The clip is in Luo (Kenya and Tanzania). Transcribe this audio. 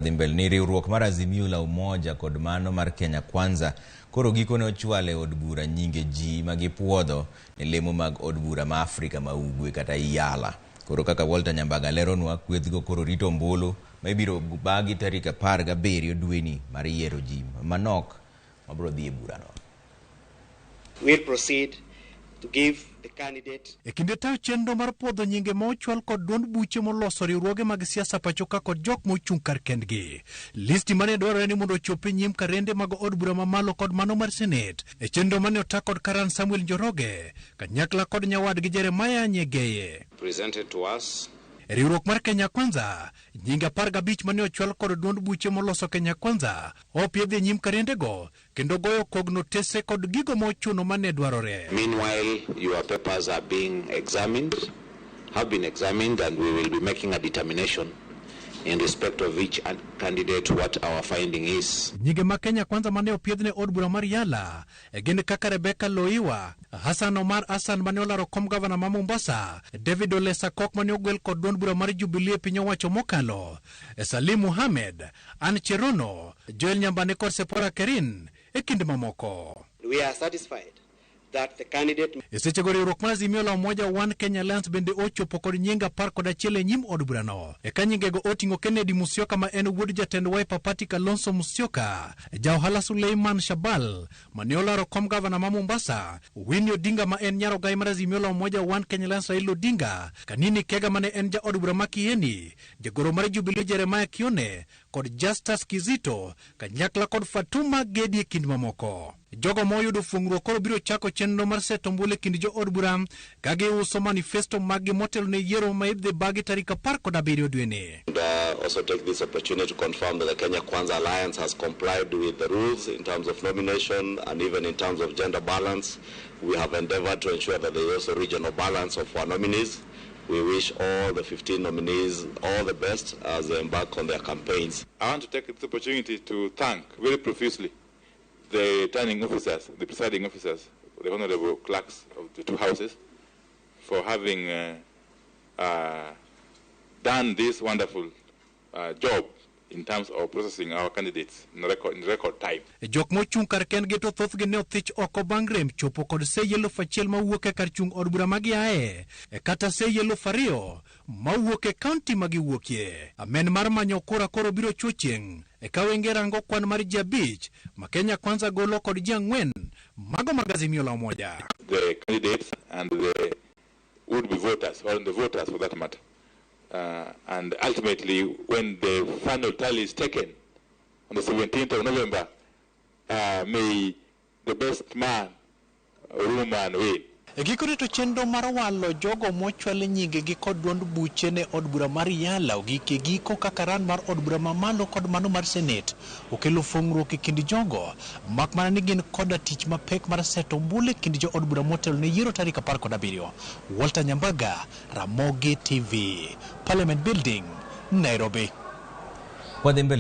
Dhimbel ni riwruok mar Azimio la Umoja kod mano mar Kenya Kwanza koro gikone ochwal e od bura nyinge ji magipuodho e lemo mag od bura ma Afrika ma Ugwe kata Iyala. Koro kaka Walter Nyambaga leronwa kwethgo koro rito ombulu ma ibiro bagi tarik 17 dweni mar yiero ji manok mabiro dhi e burano. We'll proceed to give the candidate. E kinde tayo chenro mar puodho nyinge ma ochwal kod duond buche moloso riwruoge mag siasa pachoka kod jok mochung' kar kendgi. Listi mane dwarore ni mondo ochopi nyim karende mag od bura mamalo kod mano mar Senate. E chenro mane ota kod Karan Samuel Njoroge, kanyakla kod nyawadgi Jeremiah Nyegeye. Presented to us. Riwruok mar Kenya Kwanza, nyinge 15 mane ochwal kod duond buche moloso Kenya Kwanza, opiedhi nyim karendego, kendo goyo kogno tese kod gigo mochuno mane dwarore. Meanwhile, your papers are being examined, have been examined, and we will be making a determination in respect of each candidate what our finding is. Nyinge ma Kenya Kwanza mane opiedhne od bura mar Yala, gin kaka Rebecca Loiwa, Hassan Omar Hassan mane olaro kom gavana ma Mombasa, David Ole Sakok mane ogwel kod duond bura mar Jubilee piny owacho mokalo, Salim Mohamed, Ann Cherono, Joel Nyambane kod Sepora Kerin, e kinde mamoko. We are satisfied that the candidate. Esechego riwruok mar Azimio la Umoja One Kenya Alliance bende ochopo kod nyinga 11 e nyim od burano. Eka nyingego oting'o Kennedy Musyoka ma en wuod jatend Wiper Party Kalonzo Musyoka, Jaohala Suleiman Shabal mane olaro kom gavana ma Mombasa, Winnie Odinga ma en nyaro gai mar Azimio la Umoja One Kenya Alliance Raila Odinga, Kanini Kega mane en ja od bura ma Kieni, jagoro mar Jubilee Jeremiah Kione kod Justus Kizito, kanyakla kod Fatuma Gedi e kind mamoko. Jogo moyudo fungruok koro biro chako chenro mar seto ombulu e kind jo od bura ka giuso manifesto mag motelo ne yiero ma ibdhi bagi tarik 17 dweni. Also take this opportunity to confirm that the Kenya Kwanza Alliance has complied with the rules in terms of nomination and even in terms of gender balance. We have endeavored to ensure that there is also regional balance of our nominees. We wish all the 15 nominees all the best as they embark on their campaigns. I want to take this opportunity to thank very profusely the returning officers, the presiding officers, the honorable clerks of the two houses, for having done this wonderful job in terms of processing our candidates in record time. Jok mochung' kar kendgi to thothgi ne othich oko bang' rem chopo kod seyi 1,000 mawuok e kar chung' od bura magiae, kata seyi 2,000 mawuok e kaunti magiwuokie. Amen mar manyo kura koro biro chuo chieng'. Eka wenge rango kwan mar ji 5 ma Kenya Kwanza golo kod ji 4 mago mag Azimio la Umoja. The candidates and the would-be voters, or the voters for that matter. And ultimately, when the final tally is taken on the 17th of November, may the best man or woman win. Gikone to chenro mar walo jogo mochwal nyinge gi kod duond buche ne od bura mar Yala ogike giko kaka ran mar od bura mamalo kod mano mar Senate okelo fungruok e kind jogo mak mana ni gin koda tich mapek mar seto ombulu e kind jo od bura motelo ne yiero tarik 17. Walter Nyambaga, Ramogi TV, Parliament Building, Nairobi.